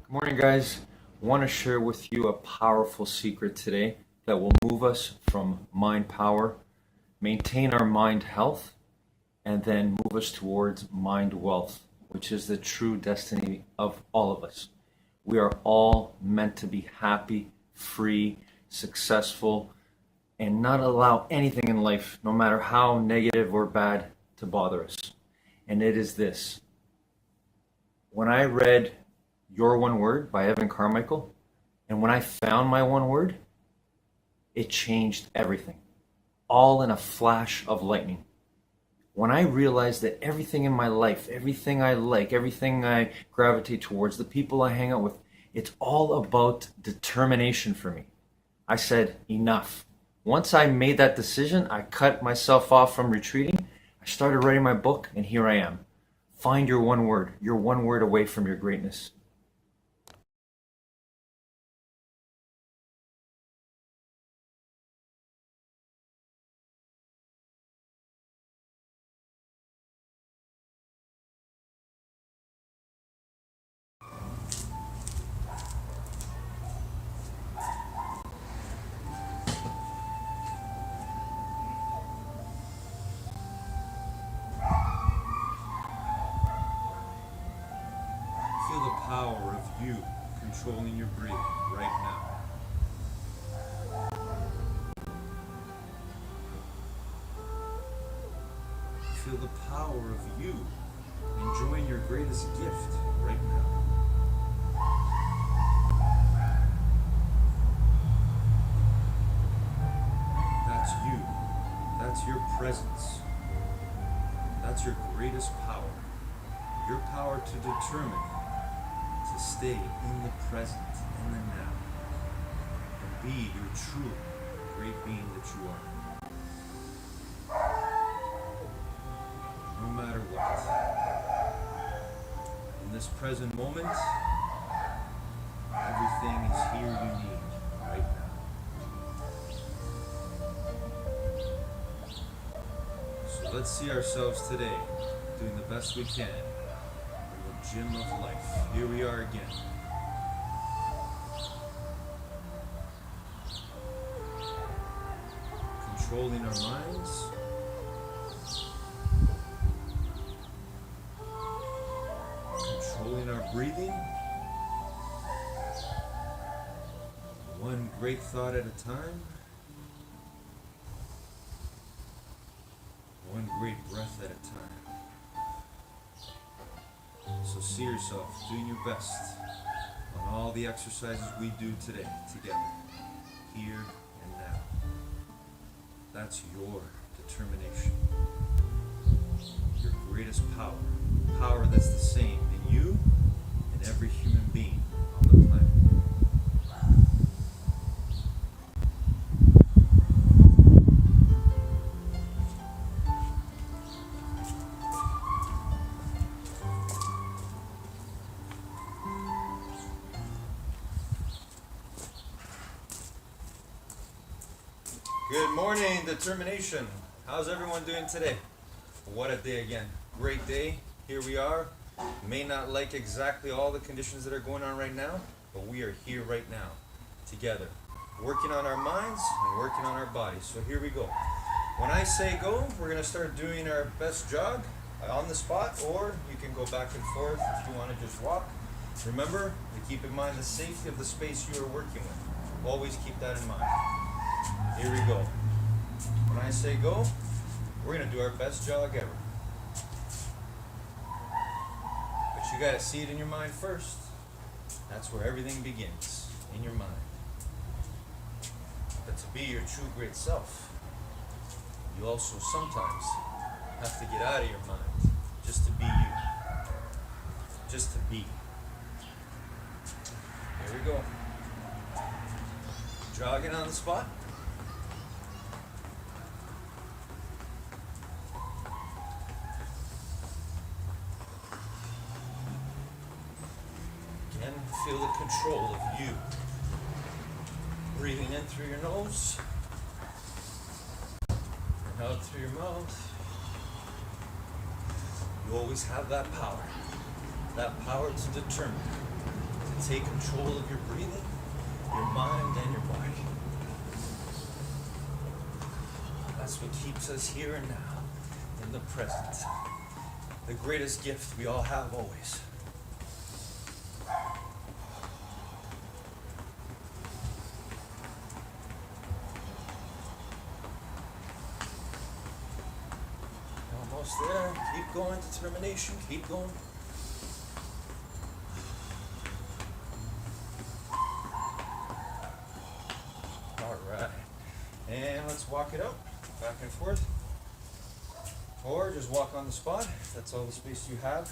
Good morning, guys. I want to share with you a powerful secret today that will move us from mind power, maintain our mind health, and then move us towards mind wealth, which is the true destiny of all of us. We are all meant to be happy, free, successful, and not allow anything in life, no matter how negative or bad, to bother us. And it is this. When I read Your One Word by Evan Carmichael, and when I found my one word, it changed everything, all in a flash of lightning. When I realized that everything in my life, everything I like, everything I gravitate towards, the people I hang out with, it's all about determination for me. I said, enough. Once I made that decision, I cut myself off from retreating. I started writing my book, and here I am. Find your one word. You're one word away from your greatness. Feel the power of you controlling your breathing right now. Feel the power of you enjoying your greatest gift right now. That's you. That's your presence. That's your greatest power. Your power to determine to stay in the present, in the now, and be your true great being that you are. No matter what. In this present moment, everything is here you need right now. So let's see ourselves today doing the best we can in the gym of life. Here we are again. Controlling our minds. Controlling our breathing. One great thought at a time. One great breath at a time. So see yourself doing your best on all the exercises we do today together, here and now. That's your determination, your greatest power, power that's the same in you and every human being on the planet. Good morning, determination. How's everyone doing today? What a day again. Great day. Here we are. May not like exactly all the conditions that are going on right now, but we are here right now together, working on our minds and working on our bodies. So here we go. When I say go, we're going to start doing our best jog on the spot, or you can go back and forth if you want to just walk. Remember to keep in mind the safety of the space you are working with. Always keep that in mind. Here we go. When I say go, we're going to do our best jog ever. But you got to see it in your mind first. That's where everything begins, in your mind. But to be your true great self, you also sometimes have to get out of your mind just to be you. Just to be. Here we go. Jogging on the spot. Again, feel the control of you. Breathing in through your nose and out through your mouth. You always have that power to determine, to Take control of your breathing, your mind, and your body. That's what keeps us here and now, in the present. The greatest gift we all have always. Almost there. Keep going. Determination. Keep going. All right. And let's walk it out. Back and forth. Or just walk on the spot. If that's all the space you have.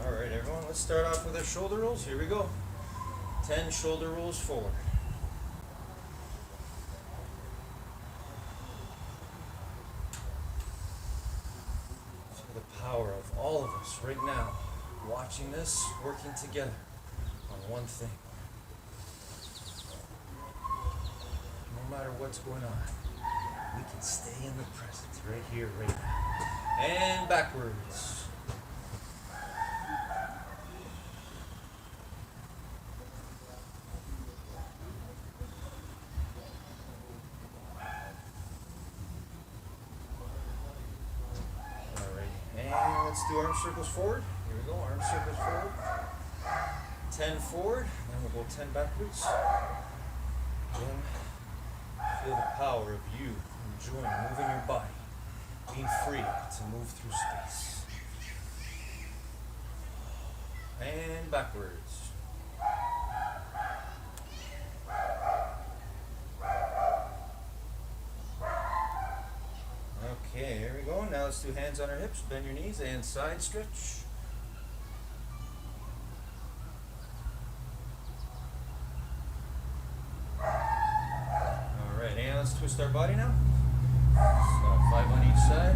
All right, everyone. Let's start off with our shoulder rolls. Here we go. 10 shoulder rolls forward. Feel the power of all of us right now, watching this, working together on one thing. No matter what's going on, we can stay in the present, right here, right now. And backwards. Let's do arm circles forward. Here we go, arm circles forward. 10 forward, then we'll go 10 backwards. Then feel the power of you enjoying moving your body, being free to move through space. And backwards. Okay, here we go. Now let's do hands on our hips, bend your knees, and side stretch. Alright, and let's twist our body now. So 5 on each side.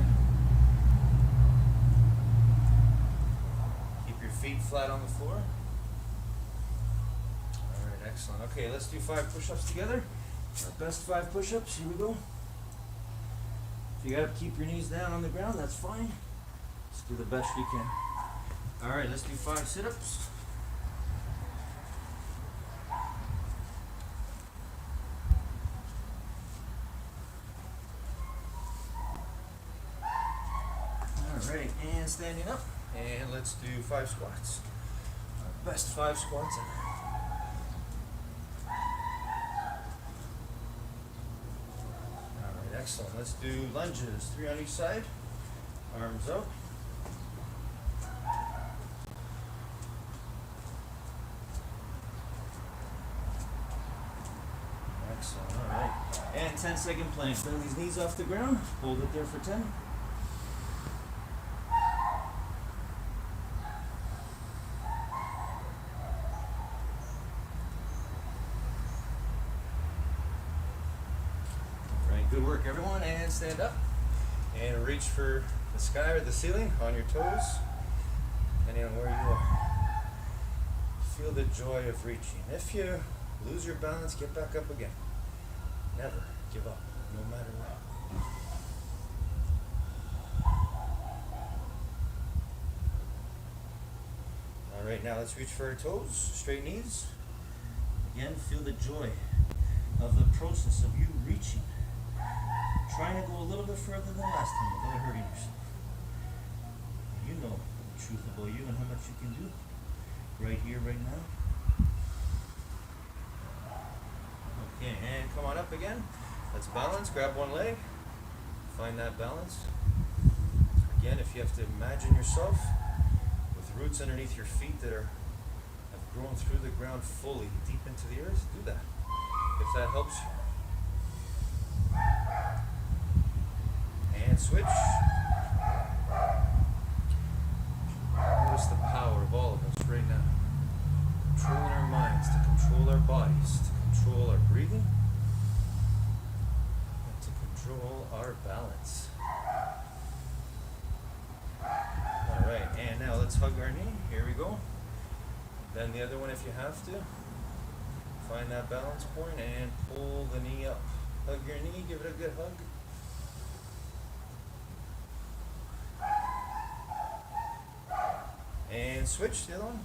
Keep your feet flat on the floor. Alright, excellent. Okay, let's do 5 push-ups together. Our best 5 push-ups. Here we go. If you gotta keep your knees down on the ground, that's fine. Just do the best you can. Alright, let's do 5 sit-ups. Alright, and standing up. And let's do 5 squats. Our best 5 squats ever. Excellent. Let's do lunges. 3 on each side. Arms up. Excellent. All right. And 10-second plank. Bring these knees off the ground. Hold it there for 10. Good work, everyone, and stand up and reach for the sky or the ceiling on your toes, depending on where you are. Feel the joy of reaching. If you lose your balance, get back up again. Never give up, no matter what. All right, now let's reach for our toes, straight knees. Again, feel the joy of the process of you reaching. Trying to go a little bit further than last time without hurting yourself. You know the truth about you and how much you can do right here, right now. Okay, and come on up again. Let's balance. Grab one leg. Find that balance. Again, if you have to imagine yourself with roots underneath your feet that have grown through the ground fully, deep into the earth, do that. If that helps you. And switch. Notice the power of all of us right now. Controlling our minds, to control our bodies, to control our breathing, and to control our balance. Alright, and now let's hug our knee. Here we go. Bend the other one if you have to. Find that balance point and pull the knee up. Hug your knee, give it a good hug. And switch the other one.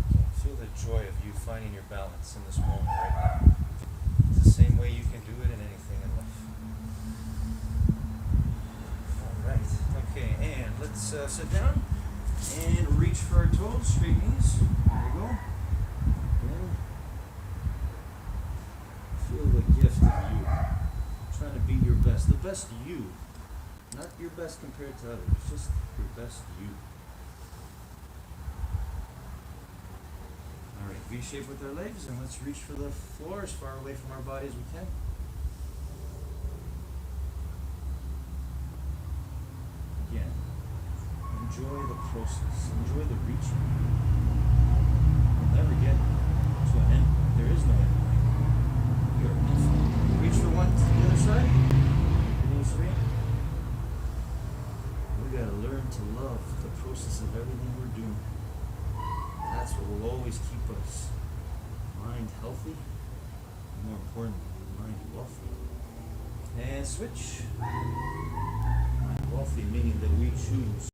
Okay, feel the joy of you finding your balance in this moment right now. It's the same way you can do it in anything in life. Alright, okay, and let's sit down and reach for our toes, straight knees. There we go. Again. Feel the gift of you. Trying to be your best. The best you. Not your best compared to others. Just your best you. Alright, V-shape with our legs, and let's reach for the floor as far away from our body as we can. Again, enjoy the process. Enjoy the reaching. You'll never get to an end point. There is no end point. You're infinite. Reach for one to the other side. Knees straight. We gotta learn to love the process of everything we're doing. That's what will always keep us mind healthy, and more importantly, mind wealthy. And switch. Mind wealthy meaning that we choose.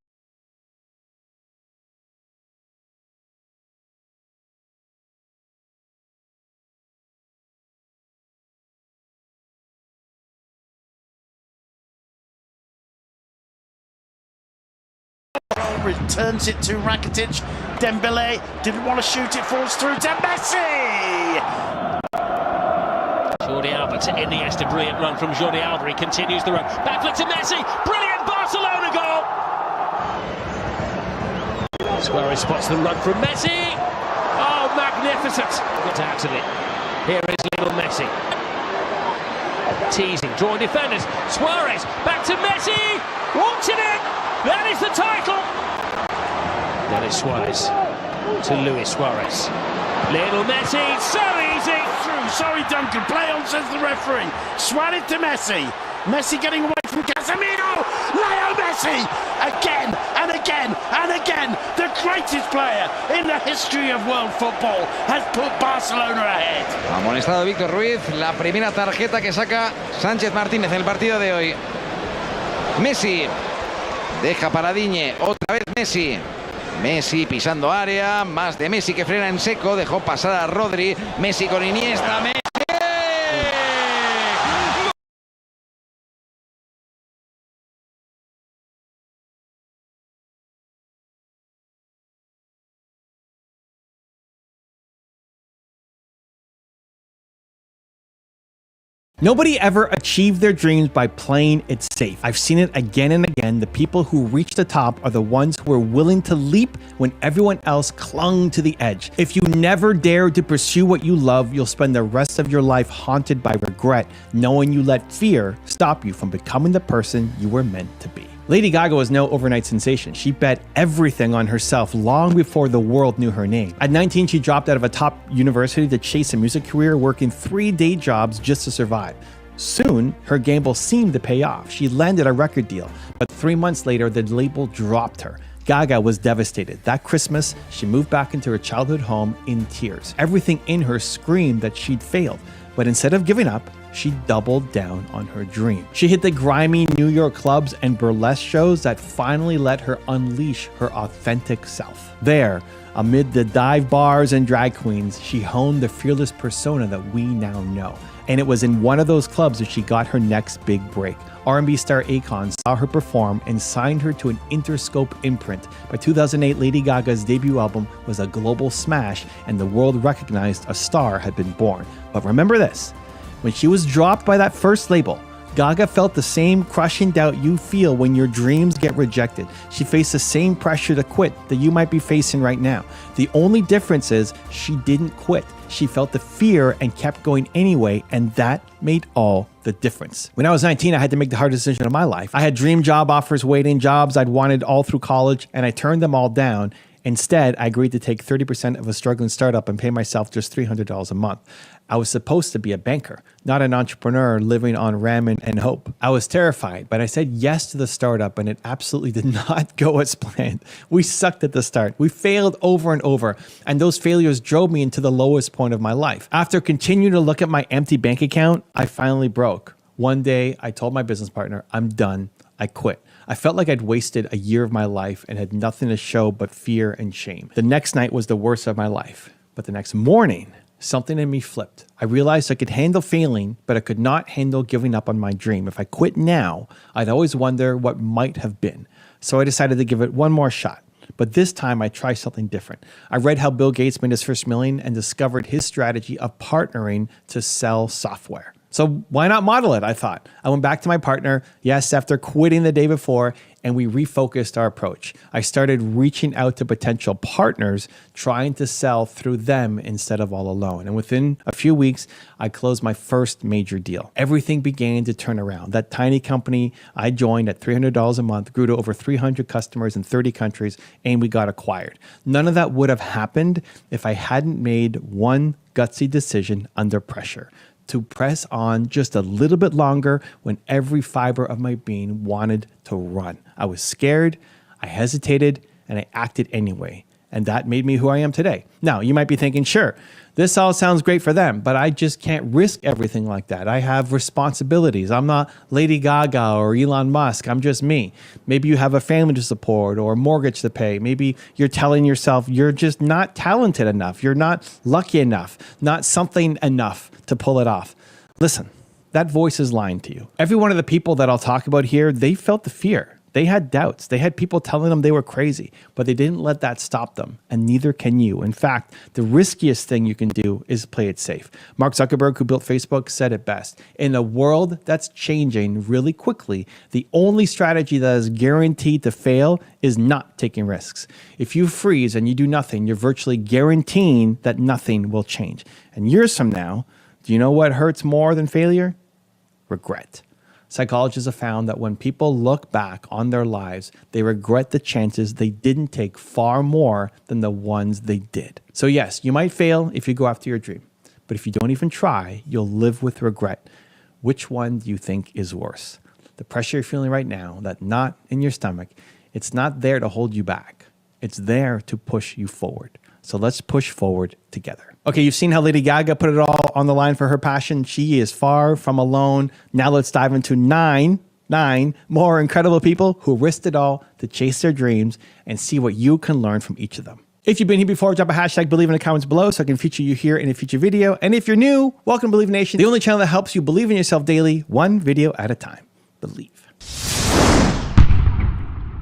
Returns it to Rakitic. Dembele didn't want to shoot it, falls through to Messi. Jordi Alba to Iniesta, brilliant run from Jordi Alba. He continues the run. Back flick to Messi, brilliant Barcelona goal. Suarez spots the run from Messi. Oh, magnificent. Got out of it. Here is Lionel Messi. Teasing, drawing defenders. Suarez, back to Messi. Launching it. That is the title. Dennis Suarez to Luis Suarez. Lionel Messi, so easy. Through, sorry Duncan, play on, says the referee. Suarez to Messi. Messi getting away from Casemiro. Leo Messi, again and again and again. The greatest player in the history of world football has put Barcelona ahead. Amonestado Víctor Ruiz, la primera tarjeta que saca Sánchez Martínez en el partido de hoy. Messi deja para Digne, otra vez Messi. Messi pisando área, más de Messi que frena en seco, dejó pasar a Rodri. Messi con Iniesta, Messi. Nobody ever achieved their dreams by playing it safe. I've seen it again and again. The people who reach the top are the ones who are willing to leap when everyone else clung to the edge. If you never dare to pursue what you love, you'll spend the rest of your life haunted by regret, knowing you let fear stop you from becoming the person you were meant to be. Lady Gaga was no overnight sensation. She bet everything on herself long before the world knew her name. At 19, she dropped out of a top university to chase a music career, working 3 day jobs just to survive. Soon, her gamble seemed to pay off. She landed a record deal, but 3 months later, the label dropped her. Gaga was devastated. That Christmas, she moved back into her childhood home in tears. Everything in her screamed that she'd failed, but instead of giving up, she doubled down on her dream. She hit the grimy New York clubs and burlesque shows that finally let her unleash her authentic self. There, amid the dive bars and drag queens, she honed the fearless persona that we now know. And it was in one of those clubs that she got her next big break. R&B star Akon saw her perform and signed her to an Interscope imprint. By 2008, Lady Gaga's debut album was a global smash, and the world recognized a star had been born. But remember this, when she was dropped by that first label, Gaga felt the same crushing doubt you feel when your dreams get rejected. She faced the same pressure to quit that you might be facing right now. The only difference is she didn't quit. She felt the fear and kept going anyway, and that made all the difference. When I was 19, I had to make the hardest decision of my life. I had dream job offers waiting, jobs I'd wanted all through college, and I turned them all down. Instead, I agreed to take 30% of a struggling startup and pay myself just $300 a month. I was supposed to be a banker, not an entrepreneur living on ramen and hope. I was terrified, but I said yes to the startup, and it absolutely did not go as planned. We sucked at the start. We failed over and over, and those failures drove me into the lowest point of my life. After continuing to look at my empty bank account, I finally broke. One day, I told my business partner, I'm done. I quit. I felt like I'd wasted a year of my life and had nothing to show but fear and shame. The next night was the worst of my life. But the next morning, something in me flipped. I realized I could handle failing, but I could not handle giving up on my dream. If I quit now, I'd always wonder what might have been. So I decided to give it one more shot. But this time I tried something different. I read how Bill Gates made his first million and discovered his strategy of partnering to sell software. So why not model it, I thought. I went back to my partner, yes, after quitting the day before, and we refocused our approach. I started reaching out to potential partners, trying to sell through them instead of all alone. And within a few weeks, I closed my first major deal. Everything began to turn around. That tiny company I joined at $300 a month grew to over 300 customers in 30 countries, and we got acquired. None of that would have happened if I hadn't made one gutsy decision under pressure. To press on just a little bit longer when every fiber of my being wanted to run. I was scared, I hesitated, and I acted anyway. And that made me who I am today. Now, you might be thinking, sure, this all sounds great for them, but I just can't risk everything like that. I have responsibilities. I'm not Lady Gaga or Elon Musk. I'm just me. Maybe you have a family to support or a mortgage to pay. Maybe you're telling yourself you're just not talented enough. You're not lucky enough, not something enough to pull it off. Listen, that voice is lying to you. Every one of the people that I'll talk about here, they felt the fear. They had doubts. They had people telling them they were crazy, but they didn't let that stop them, and neither can you. In fact, the riskiest thing you can do is play it safe. Mark Zuckerberg, who built Facebook, said it best. In a world that's changing really quickly, the only strategy that is guaranteed to fail is not taking risks. If you freeze and you do nothing, you're virtually guaranteeing that nothing will change. And years from now, do you know what hurts more than failure? Regret. Psychologists have found that when people look back on their lives, they regret the chances they didn't take far more than the ones they did. So yes, you might fail if you go after your dream, but if you don't even try, you'll live with regret. Which one do you think is worse? The pressure you're feeling right now, that knot in your stomach, it's not there to hold you back. It's there to push you forward. So let's push forward together. Okay, you've seen how Lady Gaga put it all on the line for her passion. She is far from alone. Now let's dive into nine more incredible people who risked it all to chase their dreams and see what you can learn from each of them. If you've been here before, drop a hashtag Believe in the comments below so I can feature you here in a future video. And if you're new, welcome to Believe Nation, the only channel that helps you believe in yourself daily, one video at a time. Believe.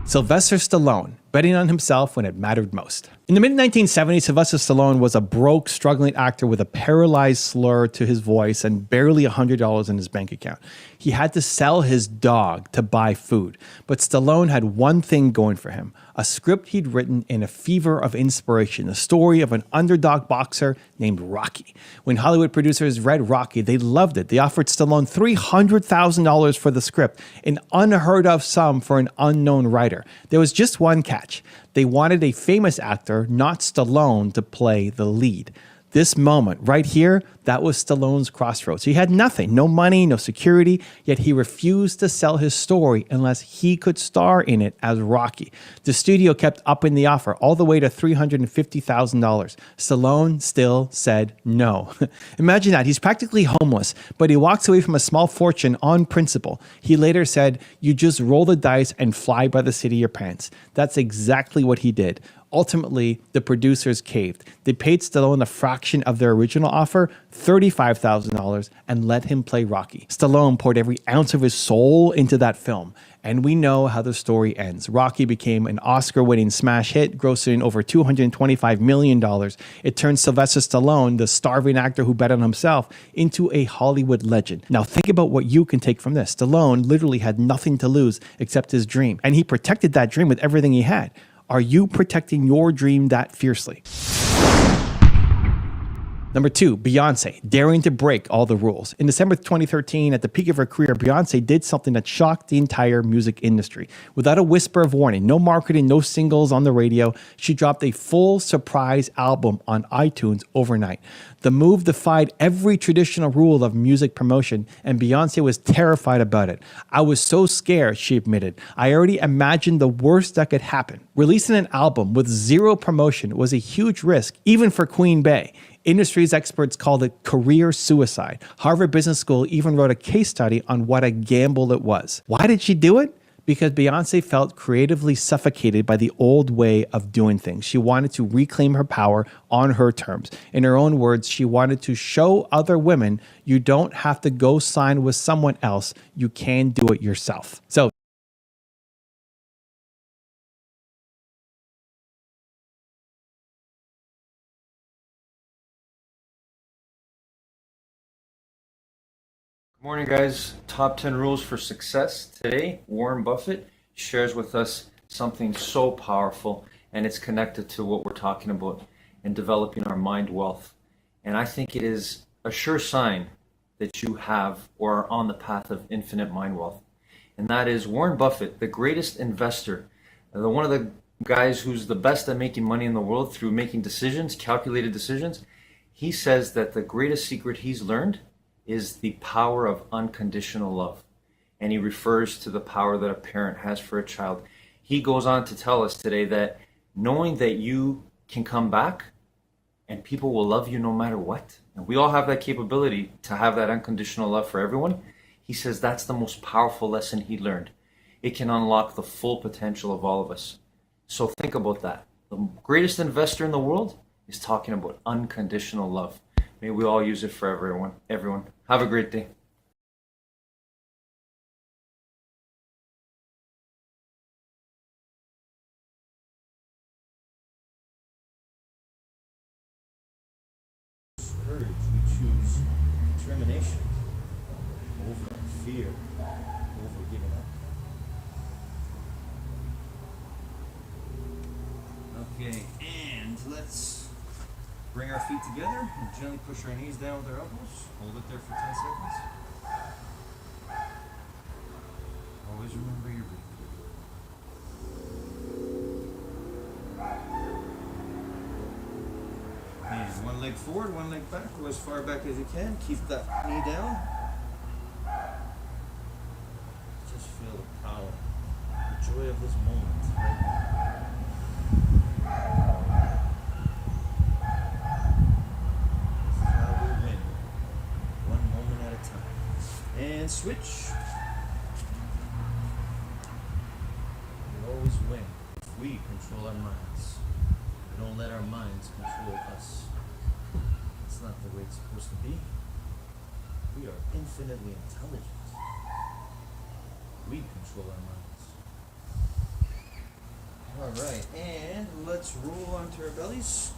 Sylvester Stallone, betting on himself when it mattered most. In the mid-1970s, Sylvester Stallone was a broke, struggling actor with a paralyzed slur to his voice and barely $100 in his bank account. He had to sell his dog to buy food. But Stallone had one thing going for him, a script he'd written in a fever of inspiration, the story of an underdog boxer named Rocky. When Hollywood producers read Rocky, they loved it. They offered Stallone $300,000 for the script, an unheard of sum for an unknown writer. There was just one catch. They wanted a famous actor, not Stallone, to play the lead. This moment right here, that was Stallone's crossroads. He had nothing, no money, no security, yet he refused to sell his story unless he could star in it as Rocky. The studio kept upping the offer all the way to $350,000. Stallone still said no. Imagine that. He's practically homeless, but he walks away from a small fortune on principle. He later said, "You just roll the dice and fly by the seat of your pants." That's exactly what he did. Ultimately, the producers caved. They paid Stallone a fraction of their original offer, $35,000, and let him play Rocky. Stallone poured every ounce of his soul into that film. And we know how the story ends. Rocky became an Oscar-winning smash hit, grossing over $225 million. It turned Sylvester Stallone, the starving actor who bet on himself, into a Hollywood legend. Now think about what you can take from this. Stallone literally had nothing to lose except his dream, and he protected that dream with everything he had. Are you protecting your dream that fiercely? Number 2, Beyonce, daring to break all the rules. In December 2013, at the peak of her career, Beyonce did something that shocked the entire music industry. Without a whisper of warning, no marketing, no singles on the radio, she dropped a full surprise album on iTunes overnight. The move defied every traditional rule of music promotion, and Beyonce was terrified about it. I was so scared, she admitted. I already imagined the worst that could happen. Releasing an album with zero promotion was a huge risk, even for Queen Bey. Industry's experts called it career suicide. Harvard Business School even wrote a case study on what a gamble it was. Why did she do it? Because Beyonce felt creatively suffocated by the old way of doing things. She wanted to reclaim her power on her terms. In her own words, she wanted to show other women you don't have to go sign with someone else. You can do it yourself. So Good morning, guys. Top 10 rules for success. Today, Warren Buffett shares with us something so powerful, and it's connected to what we're talking about in developing our mind wealth. And I think it is a sure sign that you have or are on the path of infinite mind wealth. And that is Warren Buffett, the greatest investor, one of the guys who's the best at making money in the world through making decisions, calculated decisions. He says that the greatest secret he's learned is the power of unconditional love. And he refers to the power that a parent has for a child. He goes on to tell us today that knowing that you can come back and people will love you no matter what, and we all have that capability to have that unconditional love for everyone, he says that's the most powerful lesson he learned. It can unlock the full potential of all of us. So think about that. The greatest investor in the world is talking about unconditional love. May we all use it for everyone. Have a great day. Courage, we choose determination over fear, over giving up. Okay, and let's bring our feet together and gently push our knees down with our elbows. Hold it there for 10 seconds. Always remember your breathing. And one leg forward, one leg back. Go as far back as you can. Keep that knee down. Just feel the power, the joy of this moment right now. And switch. We always win if we control our minds. We don't let our minds control us. It's not the way it's supposed to be. We are infinitely intelligent. We control our minds. Alright, and let's roll onto our bellies.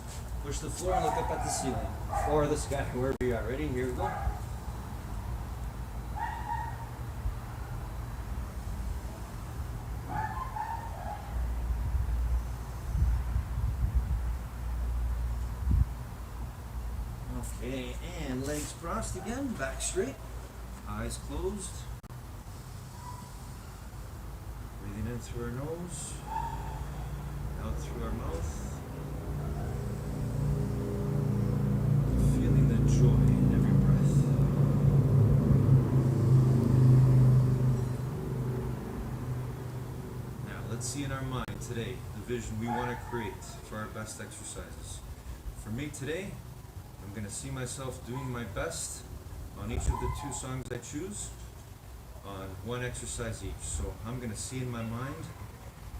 Push the floor and look up at the ceiling. Or the sky, wherever you are. Ready? Here we go. Okay, and legs crossed again, back straight, eyes closed. Breathing in through our nose, out through our mouth. Feeling the joy in every breath. Now, let's see in our mind today the vision we want to create for our best exercises. For me today, I'm going to see myself doing my best on each of the 2 songs I choose on one exercise each. So I'm going to see in my mind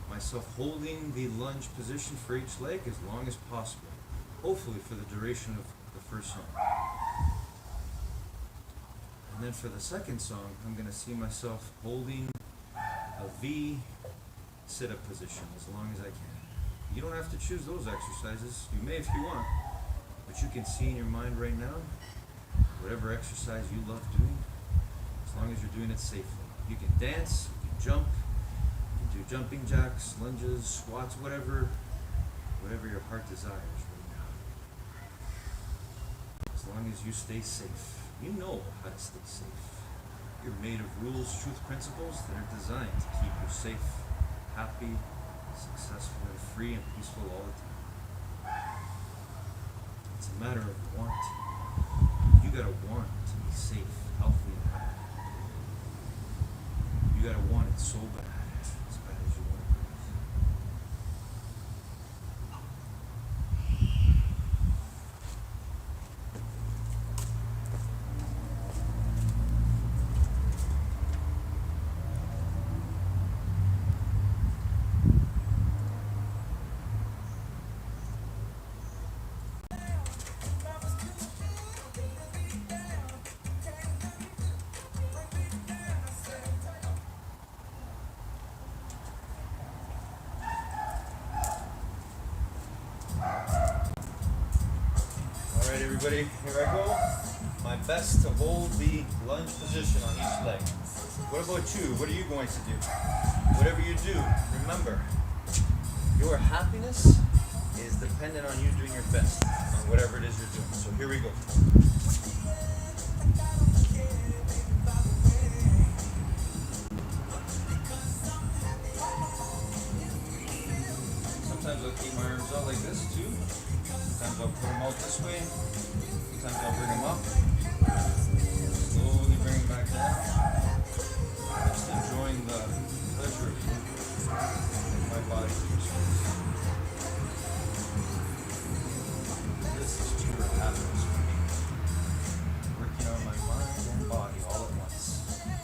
myself holding the lunge position for each leg as long as possible, hopefully for the duration of the first song. And then for the second song, I'm going to see myself holding a V sit-up position as long as I can. You don't have to choose those exercises. You may if you want. But you can see in your mind right now, whatever exercise you love doing, as long as you're doing it safely. You can dance, you can jump, you can do jumping jacks, lunges, squats, whatever your heart desires right long as you stay safe. You know how to stay safe. You're made of rules, truth, principles that are designed to keep you safe, happy, successful, and free and peaceful all the time. It's a matter of want. You gotta want to be safe, healthy, and happy. You gotta want it so bad, as bad as you want to breathe. Alright everybody, here I go. My best to hold the lunge position on each leg. What about you? What are you going to do? Whatever you do, remember, your happiness is dependent on you doing your best on whatever it is you're doing. So here we go. Sometimes I'll keep my arms out like this too. Sometimes I'll put them out this way. Sometimes I'll bring them up. Slowly bring them back down. Just enjoying the pleasure of my body. This is pure happiness for me. Working on my mind and body all at once.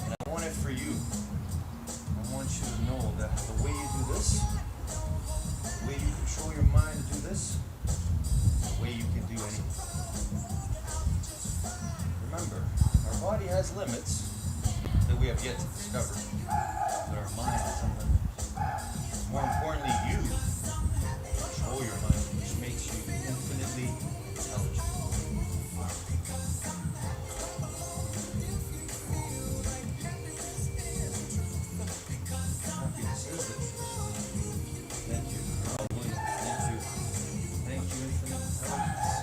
And I want it for you. I want you to know that the way you do this, the way you control your mind to do this, the way you can do anything. Remember, our body has limits that we have yet to discover, but our mind is unlimited. More importantly, you control your mind, which makes you infinitely intelligent. Happiness is the truth. Thank you. Hallelujah. Thank you. Thank you, infinite intelligence.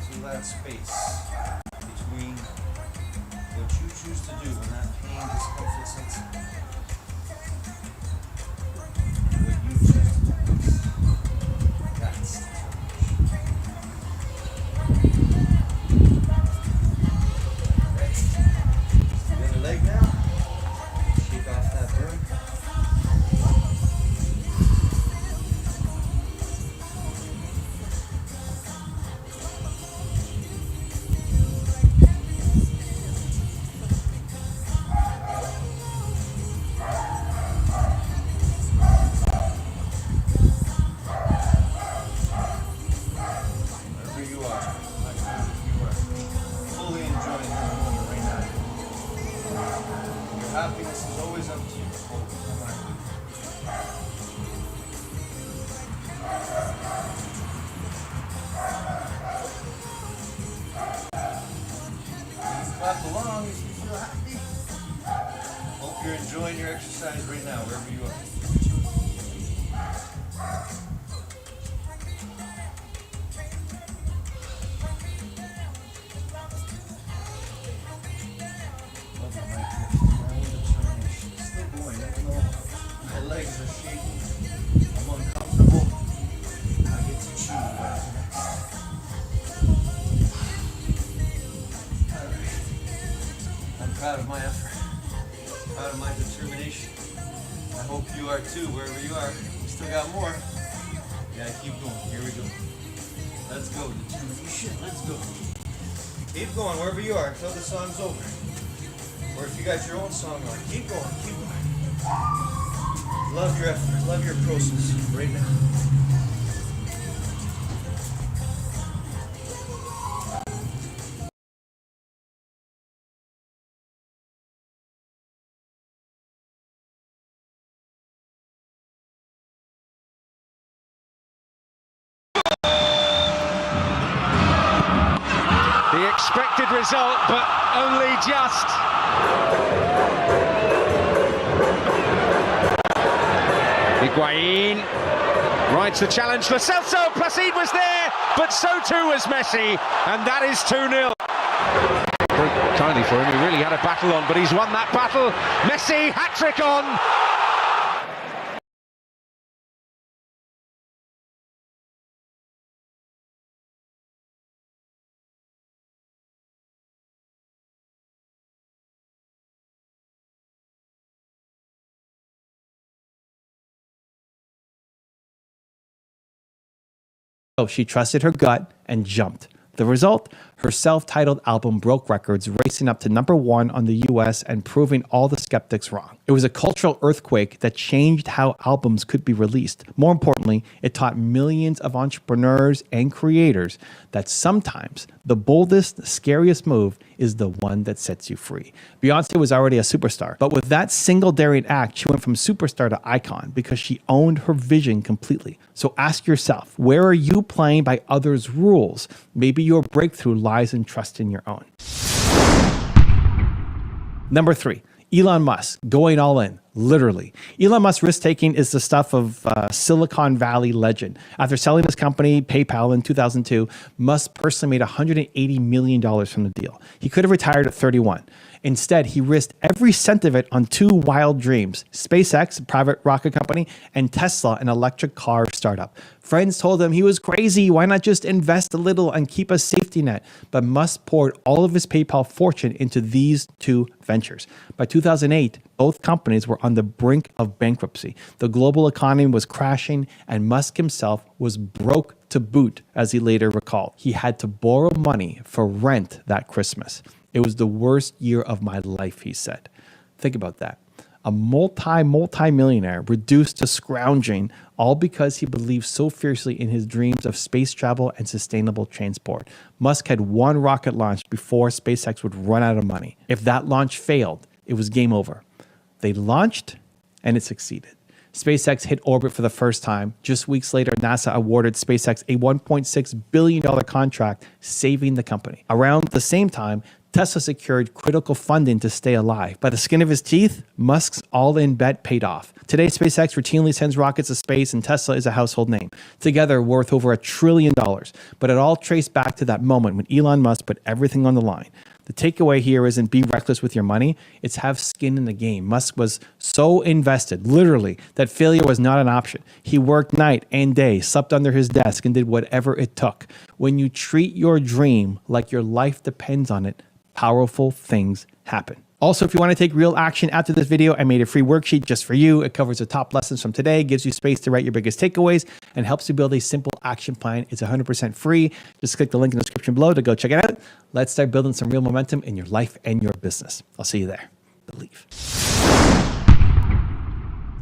See that space between what you choose to do when that pain, discomfort sets in. What you choose to do. That's determination. The other leg now. Shake off that burn. Wherever you are, you are fully enjoying the moment right now. Your happiness is always up to you. Always, no matter what. Clap along if you feel happy. Hope you're enjoying your exercise right now, wherever you are. Love my determination. It's still going, even though my legs are shaking. I'm uncomfortable. I get to choose what's next. Alright. I'm proud of my effort. Proud of my determination. I hope you are too, wherever you are. We still got more. Yeah, keep going. Here we go. Let's go. Determination. Let's go. Keep going wherever you are until the song's over. Or if you got your own song on, keep going, keep going. Love your effort, love your process right now. The expected result, but only just. Higuain rides the challenge. Lo Celso, Placide was there, but so too was Messi, and that is 2-0. Broke tiny for him, he really had a battle on, but he's won that battle. Messi, hat-trick on. So she trusted her gut and jumped. The result? Her self-titled album broke records, racing up to #1 on the US and proving all the skeptics wrong. It was a cultural earthquake that changed how albums could be released. More importantly, it taught millions of entrepreneurs and creators that sometimes the boldest, scariest move is the one that sets you free. Beyonce was already a superstar, but with that single daring act, she went from superstar to icon because she owned her vision completely. So ask yourself, where are you playing by others' rules? Maybe your breakthrough lies in trusting your own. Number 3. Elon Musk going all in, literally. Elon Musk's risk-taking is the stuff of Silicon Valley legend. After selling his company, PayPal, in 2002, Musk personally made $180 million from the deal. He could have retired at 31. Instead, he risked every cent of it on 2 wild dreams: SpaceX, a private rocket company, and Tesla, an electric car startup. Friends told him he was crazy. Why not just invest a little and keep a safety net? But Musk poured all of his PayPal fortune into these 2 ventures. By 2008, both companies were on the brink of bankruptcy. The global economy was crashing, and Musk himself was broke to boot, as he later recalled. He had to borrow money for rent that Christmas. It was the worst year of my life, he said. Think about that. A multi-millionaire reduced to scrounging, all because he believed so fiercely in his dreams of space travel and sustainable transport. Musk had 1 rocket launch before SpaceX would run out of money. If that launch failed, it was game over. They launched, and it succeeded. SpaceX hit orbit for the first time. Just weeks later, NASA awarded SpaceX a $1.6 billion contract, saving the company. Around the same time, Tesla secured critical funding to stay alive. By the skin of his teeth, Musk's all-in bet paid off. Today, SpaceX routinely sends rockets to space, and Tesla is a household name, together worth over $1 trillion. But it all traced back to that moment when Elon Musk put everything on the line. The takeaway here isn't be reckless with your money, it's have skin in the game. Musk was so invested, literally, that failure was not an option. He worked night and day, slept under his desk, and did whatever it took. When you treat your dream like your life depends on it, powerful things happen. Also, if you want to take real action after this video, I made a free worksheet just for you. It covers the top lessons from today, gives you space to write your biggest takeaways, and helps you build a simple action plan. It's 100% free. Just click the link in the description below to go check it out. Let's start building some real momentum in your life and your business. I'll see you there. Believe.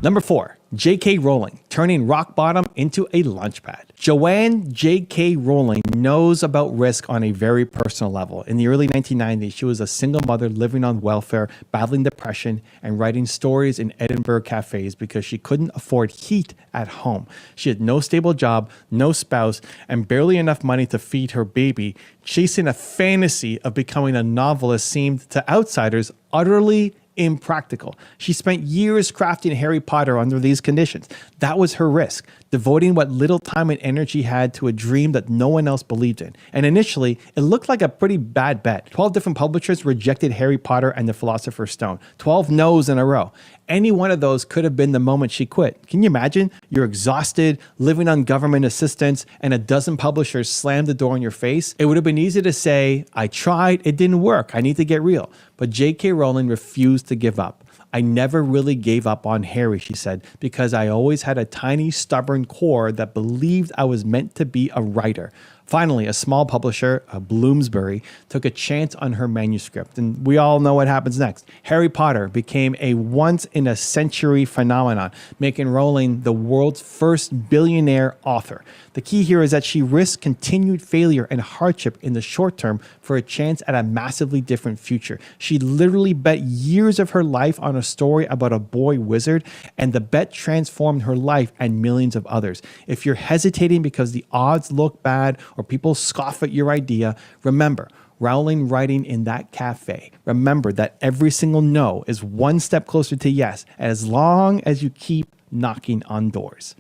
Number 4, J.K. Rowling, turning rock bottom into a launchpad. Joanne J.K. Rowling knows about risk on a very personal level. In the early 1990s, she was a single mother living on welfare, battling depression, and writing stories in Edinburgh cafes because she couldn't afford heat at home. She had no stable job, no spouse, and barely enough money to feed her baby. Chasing a fantasy of becoming a novelist seemed to outsiders utterly impractical. She spent years crafting Harry Potter under these conditions. That was her risk, devoting what little time and energy had to a dream that no one else believed in. And initially, it looked like a pretty bad bet. 12 different publishers rejected Harry Potter and the Philosopher's Stone. 12 no's in a row. Any one of those could have been the moment she quit. Can you imagine? You're exhausted, living on government assistance, and a dozen publishers slammed the door in your face. It would have been easy to say, I tried, it didn't work, I need to get real. But J.K. Rowling refused to give up. I never really gave up on Harry, she said, because I always had a tiny, stubborn core that believed I was meant to be a writer. Finally, a small publisher, Bloomsbury, took a chance on her manuscript, and we all know what happens next. Harry Potter became a once-in-a-century phenomenon, making Rowling the world's first billionaire author. The key here is that she risked continued failure and hardship in the short term for a chance at a massively different future. She literally bet years of her life on a story about a boy wizard, and the bet transformed her life and millions of others. If you're hesitating because the odds look bad or people scoff at your idea, remember, Rowling writing in that cafe. Remember that every single no is one step closer to yes, as long as you keep knocking on doors.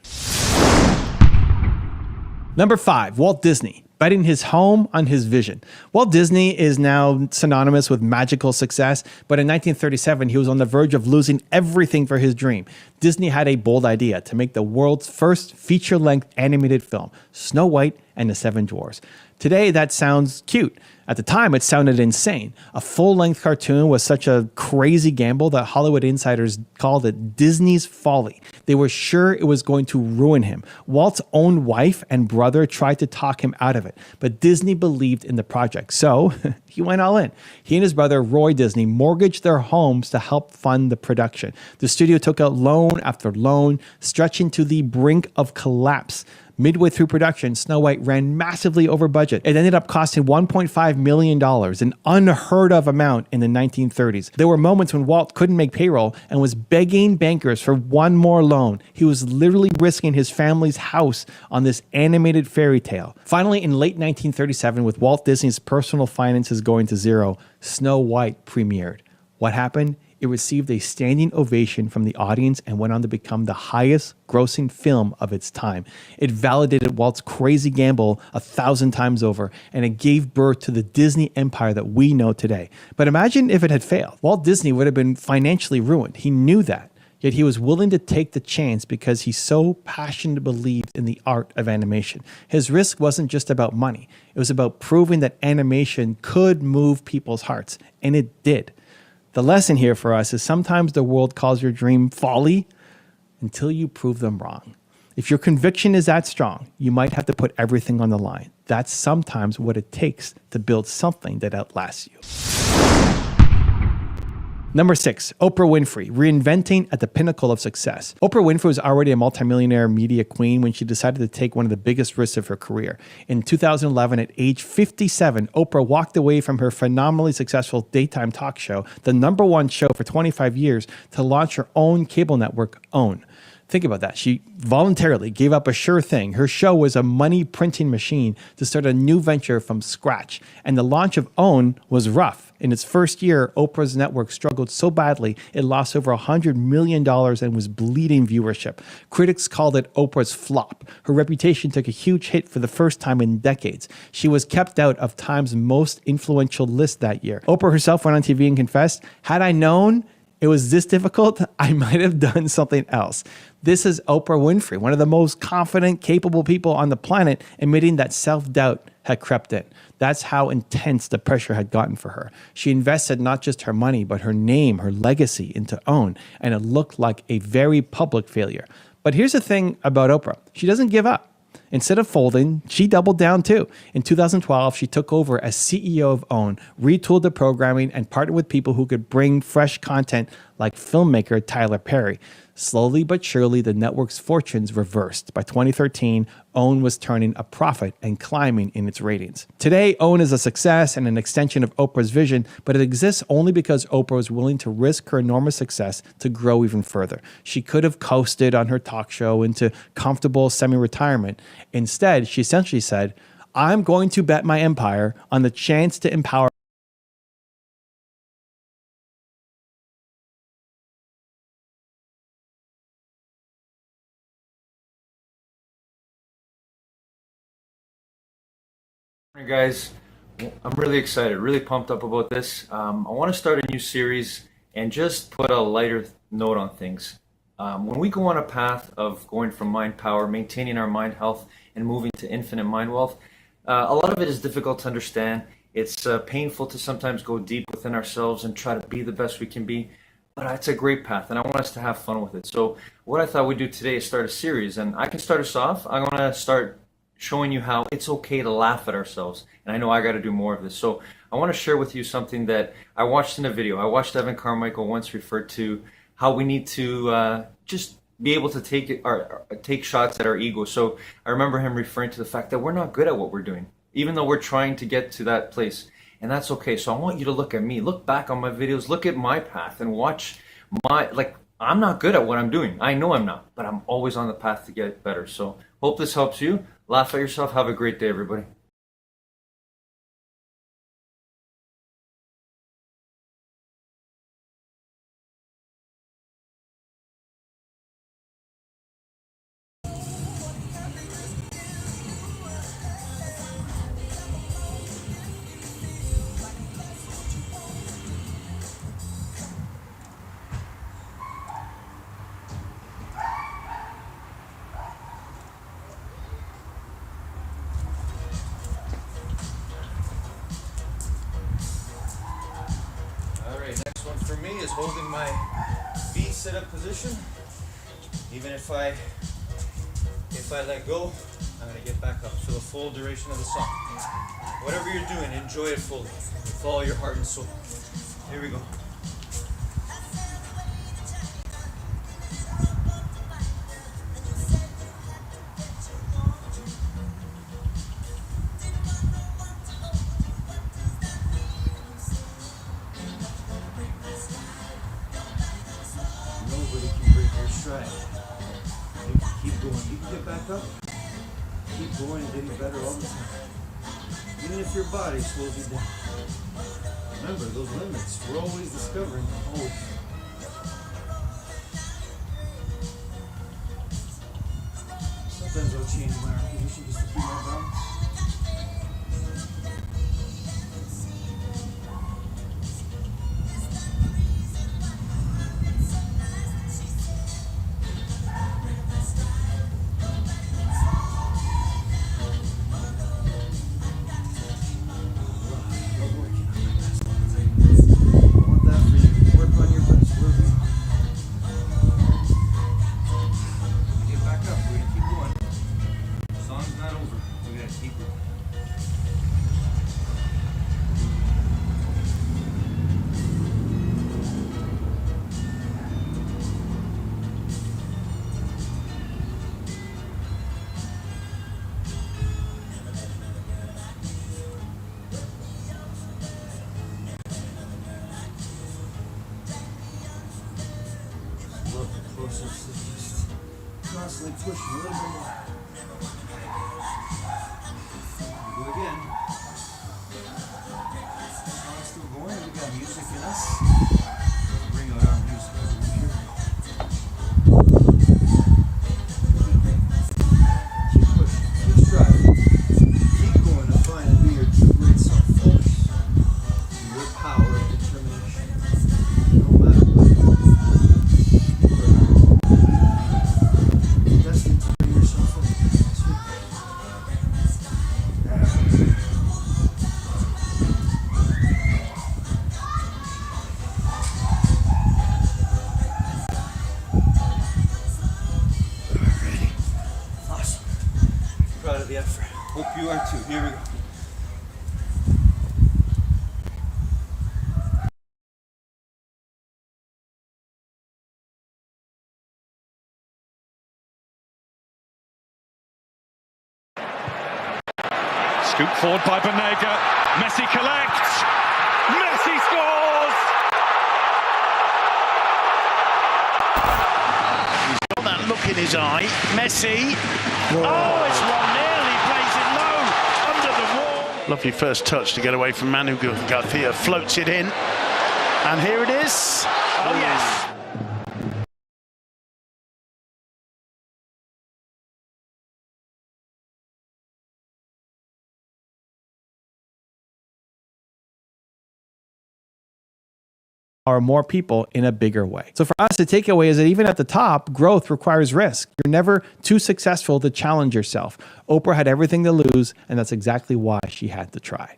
Number 5, Walt Disney, betting his home on his vision. Walt Disney is now synonymous with magical success, but in 1937, he was on the verge of losing everything for his dream. Disney had a bold idea to make the world's first feature-length animated film, Snow White and the Seven Dwarfs. Today, that sounds cute. At the time, it sounded insane. A full-length cartoon was such a crazy gamble that Hollywood insiders called it Disney's folly. They were sure it was going to ruin him. Walt's own wife and brother tried to talk him out of it, but Disney believed in the project, so he went all in. He and his brother, Roy Disney, mortgaged their homes to help fund the production. The studio took out loan after loan, stretching to the brink of collapse. Midway through production, Snow White ran massively over budget. It ended up costing $1.5 million, an unheard of amount in the 1930s. There were moments when Walt couldn't make payroll and was begging bankers for one more loan. He was literally risking his family's house on this animated fairy tale. Finally, in late 1937, with Walt Disney's personal finances going to zero, Snow White premiered. What happened? It received a standing ovation from the audience and went on to become the highest grossing film of its time. It validated Walt's crazy gamble 1,000 times over, and it gave birth to the Disney empire that we know today. But imagine if it had failed. Walt Disney would have been financially ruined. He knew that. Yet he was willing to take the chance because he so passionately believed in the art of animation. His risk wasn't just about money. It was about proving that animation could move people's hearts, and it did. The lesson here for us is sometimes the world calls your dream folly until you prove them wrong. If your conviction is that strong, you might have to put everything on the line. That's sometimes what it takes to build something that outlasts you. Number 6, Oprah Winfrey, reinventing at the pinnacle of success. Oprah Winfrey was already a multimillionaire media queen when she decided to take one of the biggest risks of her career. In 2011, at age 57, Oprah walked away from her phenomenally successful daytime talk show, the #1 show for 25 years, to launch her own cable network, OWN. Think about that. She voluntarily gave up a sure thing. Her show was a money printing machine to start a new venture from scratch. And the launch of OWN was rough. In its first year, Oprah's network struggled so badly, it lost over $100 million and was bleeding viewership. Critics called it Oprah's flop. Her reputation took a huge hit for the first time in decades. She was kept out of Time's most influential list that year. Oprah herself went on TV and confessed, "Had I known it was this difficult, I might have done something else." This is Oprah Winfrey, one of the most confident, capable people on the planet, admitting that self-doubt had crept in. That's how intense the pressure had gotten for her. She invested not just her money, but her name, her legacy into OWN, and it looked like a very public failure. But here's the thing about Oprah. She doesn't give up. Instead of folding, she doubled down too. In 2012, she took over as CEO of OWN, retooled the programming, and partnered with people who could bring fresh content like filmmaker Tyler Perry. Slowly but surely, the network's fortunes reversed. By 2013, OWN was turning a profit and climbing in its ratings. Today, OWN is a success and an extension of Oprah's vision, but it exists only because Oprah was willing to risk her enormous success to grow even further. She could have coasted on her talk show into comfortable semi-retirement. Instead, she essentially said, "I'm going to bet my empire on the chance to empower Hey guys, I'm really excited, really pumped up about this. I want to start a new series and just put a lighter note on things. When we go on a path of going from mind power, maintaining our mind health, and moving to infinite mind wealth, a lot of it is difficult to understand. It's painful to sometimes go deep within ourselves and try to be the best we can be, but it's a great path, and I want us to have fun with it. So what I thought we'd do today is start a series, and I can start us off. I want to start showing you how it's okay to laugh at ourselves. And I know I got to do more of this. So I want to share with you something that I watched in a video. I watched Evan Carmichael once refer to how we need to just be able to take shots at our ego. So I remember him referring to the fact that we're not good at what we're doing, even though we're trying to get to that place. And that's okay. So I want you to look at me, look back on my videos, look at my path and watch I'm not good at what I'm doing. I know I'm not, but I'm always on the path to get better. So hope this helps you. Laugh at yourself. Have a great day, everybody. holding my feet set up position. Even if I let go, I'm gonna get back up for the full duration of the song. Whatever you're doing, enjoy it fully. Follow your heart and soul. Here we go. Nobody can break your stride. You can keep going. You can get back up. Keep going and getting better all the time. Even if your body slows you down. Remember, those limits, we're always discovering them. Always. Sometimes I'll change my arm position just to keep my balance. Just constantly pushing a little bit more. Go again. Song's still going. We got music in us. Bring out our music over here. Keep pushing. Keep striving. Keep going to find and be your true great self. Focus on your power of determination. No matter what. Proud of the effort. Hope you are too. Here we go. Scoop forward by Banega. Messi collects. Messi scores! He's got that look in his eye. Messi. Oh, it's 1-0. He plays it low under the wall. Lovely first touch to get away from Manu Garcia. Floats it in. And here it is. Oh, yes. Or more people in a bigger way. So for us, the takeaway is that even at the top, growth requires risk. You're never too successful to challenge yourself. Oprah had everything to lose, and that's exactly why she had to try.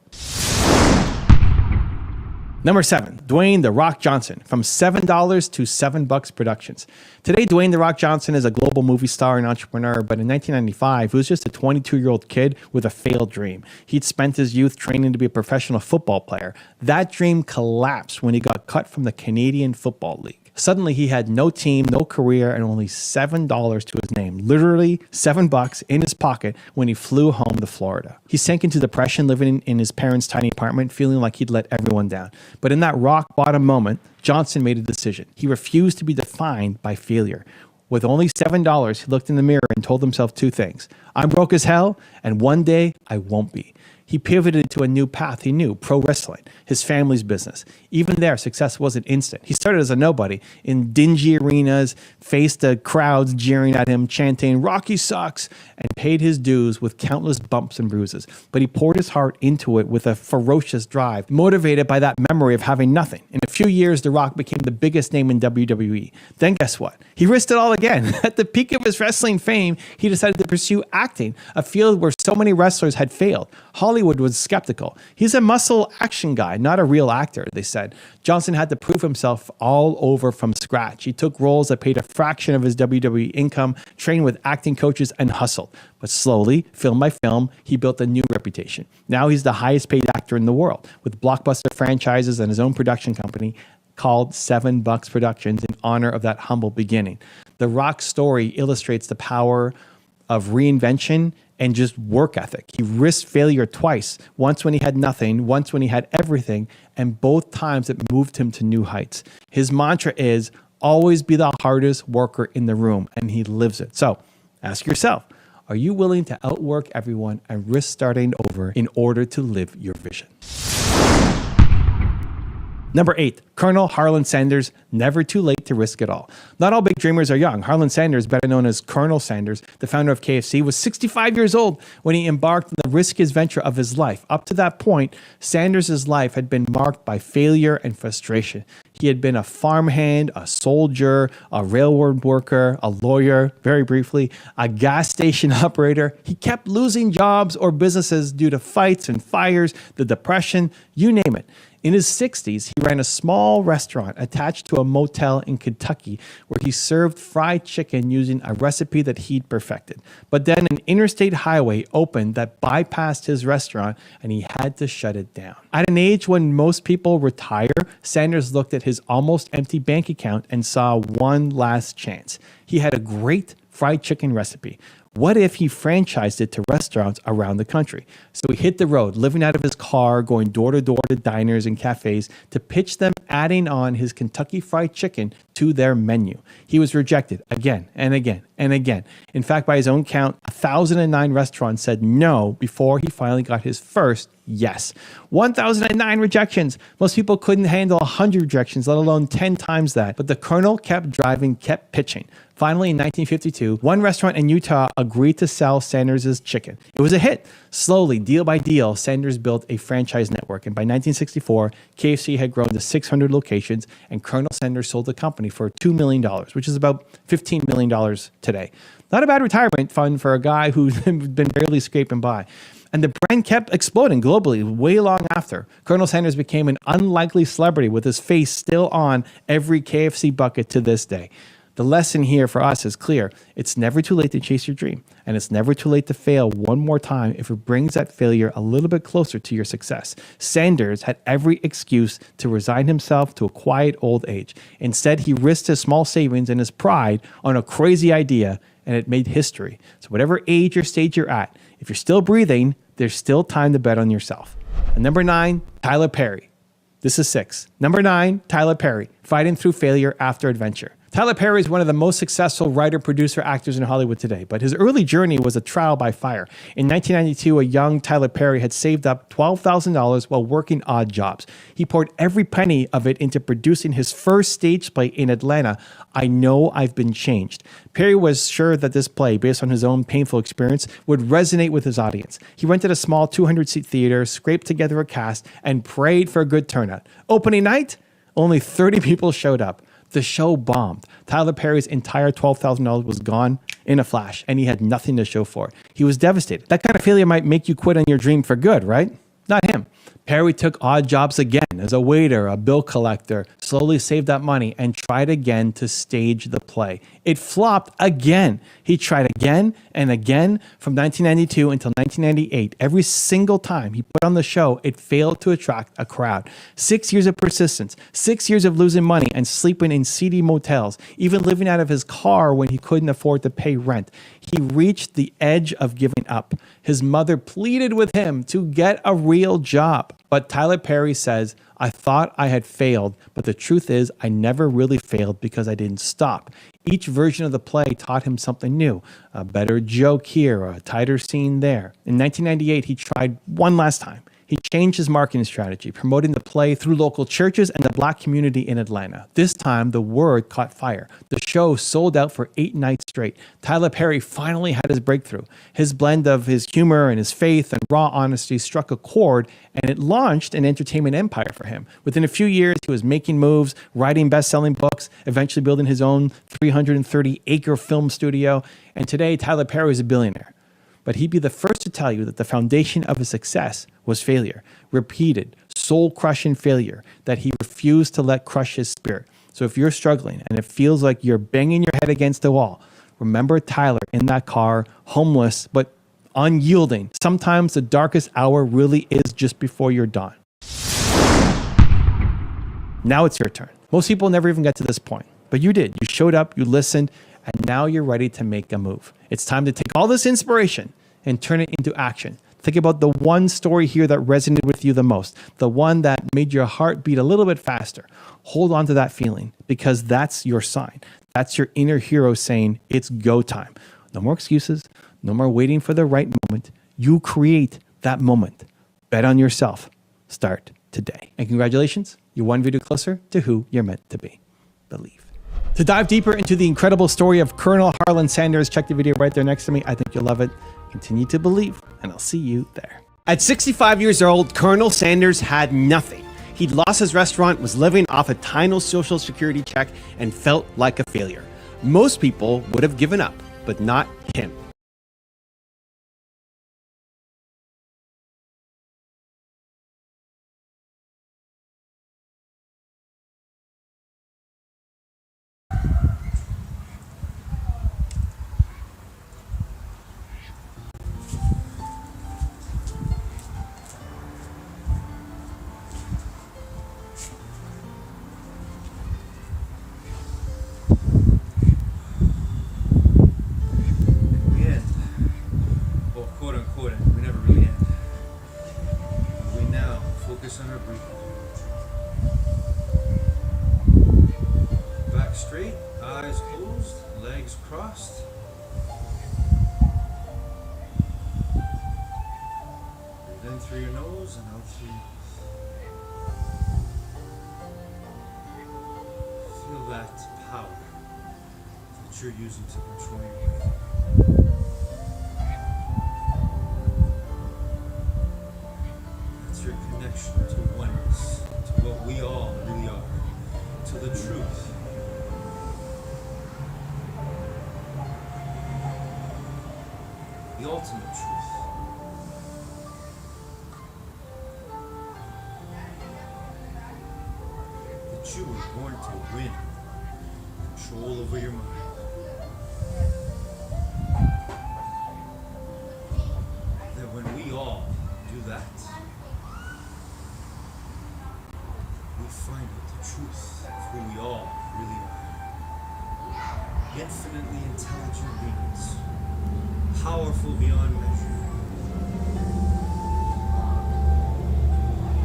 Number 7, Dwayne "The Rock" Johnson, from $7 to $7 Productions. Today, Dwayne "The Rock" Johnson is a global movie star and entrepreneur, but in 1995, he was just a 22-year-old kid with a failed dream. He'd spent his youth training to be a professional football player. That dream collapsed when he got cut from the Canadian Football League. Suddenly, he had no team, no career, and only $7 to his name. Literally $7 in his pocket when he flew home to Florida. He sank into depression living in his parents' tiny apartment, feeling like he'd let everyone down. But in that rock bottom moment, Johnson made a decision. He refused to be defined by failure. With only $7, he looked in the mirror and told himself 2 things. I'm broke as hell, and one day I won't be. He pivoted to a new path he knew, pro wrestling, his family's business. Even there, success wasn't instant. He started as a nobody in dingy arenas, faced the crowds jeering at him, chanting, "Rocky sucks," and paid his dues with countless bumps and bruises, but he poured his heart into it with a ferocious drive, motivated by that memory of having nothing. In a few years, The Rock became the biggest name in WWE. Then guess what? He risked it all again. At the peak of his wrestling fame, he decided to pursue acting, a field where so many wrestlers had failed. Hollywood was skeptical. He's a muscle action guy, not a real actor, they said. Johnson had to prove himself all over from scratch. He took roles that paid a fraction of his WWE income, trained with acting coaches, and hustled. But slowly, film by film, he built a new reputation. Now he's the highest paid actor in the world, with blockbuster franchises and his own production company called $7 Productions in honor of that humble beginning. The Rock story illustrates the power of reinvention and just work ethic. He risked failure twice, once when he had nothing, once when he had everything, and both times it moved him to new heights. His mantra is, always be the hardest worker in the room, and he lives it. So ask yourself, are you willing to outwork everyone and risk starting over in order to live your vision? Number 8, Colonel Harlan Sanders, never too late to risk it all. Not all big dreamers are young. Harlan Sanders, better known as Colonel Sanders, the founder of KFC, was 65 years old when he embarked on the riskiest venture of his life. Up to that point, Sanders' life had been marked by failure and frustration. He had been a farmhand, a soldier, a railroad worker, a lawyer, very briefly, a gas station operator. He kept losing jobs or businesses due to fights and fires, the Depression, you name it. In his 60s, he ran a small restaurant attached to a motel in Kentucky where he served fried chicken using a recipe that he'd perfected. But then an interstate highway opened that bypassed his restaurant and he had to shut it down. At an age when most people retire, Sanders looked at his almost empty bank account and saw one last chance. He had a great fried chicken recipe. What if he franchised it to restaurants around the country? So he hit the road, living out of his car, going door to door to diners and cafes to pitch them adding on his Kentucky Fried Chicken to their menu. He was rejected again and again and again. In fact, by his own count, 1,009 restaurants said no before he finally got his first yes. 1,009 rejections. Most people couldn't handle 100 rejections, let alone 10 times that. But the Colonel kept driving, kept pitching. Finally, in 1952, one restaurant in Utah agreed to sell Sanders' chicken. It was a hit. Slowly, deal by deal, Sanders built a franchise network. And by 1964, KFC had grown to 600 locations, and Colonel Sanders sold the company for $2 million, which is about $15 million today. Not a bad retirement fund for a guy who's been barely scraping by. And the brand kept exploding globally way long after. Colonel Sanders became an unlikely celebrity with his face still on every KFC bucket to this day. The lesson here for us is clear. It's never too late to chase your dream, and it's never too late to fail one more time if it brings that failure a little bit closer to your success. Sanders had every excuse to resign himself to a quiet old age. Instead, he risked his small savings and his pride on a crazy idea, and it made history. So whatever age or stage you're at, if you're still breathing, there's still time to bet on yourself. And number 9, Tyler Perry. This is 6. Number 9, Tyler Perry, fighting through failure after adventure. Tyler Perry is one of the most successful writer, producer, actors in Hollywood today, but his early journey was a trial by fire. In 1992, a young Tyler Perry had saved up $12,000 while working odd jobs. He poured every penny of it into producing his first stage play in Atlanta, I Know I've Been Changed. Perry was sure that this play, based on his own painful experience, would resonate with his audience. He rented a small 200-seat theater, scraped together a cast, and prayed for a good turnout. Opening night, only 30 people showed up. The show bombed. Tyler Perry's entire $12,000 was gone in a flash, and he had nothing to show for it. He was devastated. That kind of failure might make you quit on your dream for good, right? Not him. Perry took odd jobs again as a waiter, a bill collector, slowly saved up money, and tried again to stage the play. It flopped again. He tried again and again from 1992 until 1998. Every single time he put on the show, it failed to attract a crowd. 6 years of persistence, 6 years of losing money and sleeping in seedy motels, even living out of his car when he couldn't afford to pay rent. He reached the edge of giving up. His mother pleaded with him to get a real job. But Tyler Perry says, I thought I had failed, but the truth is I never really failed because I didn't stop. Each version of the play taught him something new, a better joke here, or a tighter scene there. In 1998, he tried one last time. He changed his marketing strategy, promoting the play through local churches and the Black community in Atlanta. This time, the word caught fire. The show sold out for 8 nights straight. Tyler Perry finally had his breakthrough. His blend of his humor and his faith and raw honesty struck a chord, and it launched an entertainment empire for him. Within a few years, he was making moves, writing best-selling books, eventually building his own 330-acre film studio, and today, Tyler Perry is a billionaire. But he'd be the first to tell you that the foundation of his success was failure, repeated, soul-crushing failure that he refused to let crush his spirit. So if you're struggling and it feels like you're banging your head against the wall, remember Tyler in that car, homeless but unyielding. Sometimes the darkest hour really is just before you're done. Now it's your turn. Most people never even get to this point, but you did. You showed up, you listened, and now you're ready to make a move. It's time to take all this inspiration and turn it into action. Think about the one story here that resonated with you the most, the one that made your heart beat a little bit faster. Hold on to that feeling because that's your sign. That's your inner hero saying it's go time. No more excuses, no more waiting for the right moment. You create that moment. Bet on yourself. Start today. And congratulations, you're one video closer to who you're meant to be. Believe. To dive deeper into the incredible story of Colonel Harlan Sanders, check the video right there next to me. I think you'll love it. Continue to believe, and I'll see you there. At 65 years old, Colonel Sanders had nothing. He'd lost his restaurant, was living off a tiny social security check, and felt like a failure. Most people would have given up, but not him. On our breathing. Back straight, eyes closed, legs crossed. Breathe in through your nose and out through your mouth. Feel that power that you're using to control your breathing. Your connection to oneness, to what we all really are, to the truth. The ultimate truth. That you were born to win control over your mind. That when we all do that, we find out the truth of who we all really are. Infinitely intelligent beings, powerful beyond measure.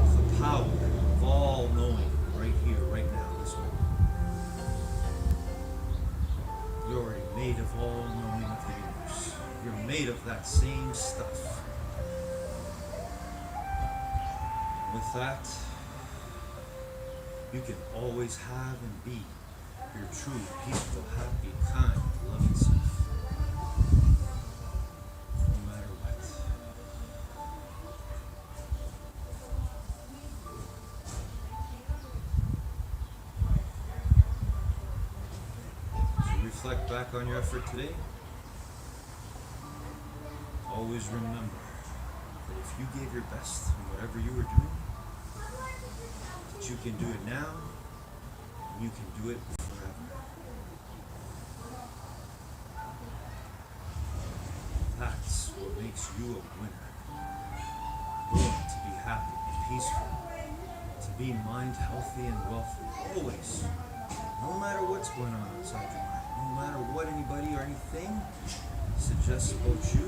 With the power of all knowing right here, right now, this moment. You're already made of all knowing of the universe. You're made of that same stuff. With that, you can always have and be your true, peaceful, happy, kind, loving self. No matter what. As you reflect back on your effort today, always remember that if you gave your best in whatever you were doing, you can do it now, and you can do it forever. That's what makes you a winner. Born to be happy and peaceful, to be mind healthy and wealthy, always. No matter what's going on outside your mind, no matter what anybody or anything suggests about you,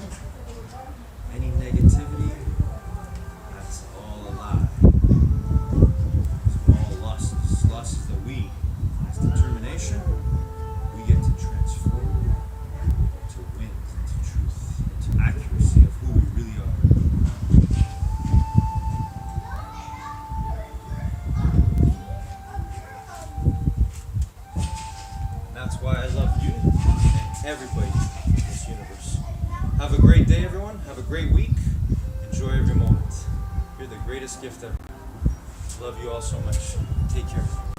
any negativity, that's all a lie. Losses that we, as determination, we get to transform to wind, into truth, into accuracy of who we really are. everybody in this universe. Have a great day, everyone. Have a great week. Enjoy every moment. You're the greatest gift ever. Love you all so much. Take care.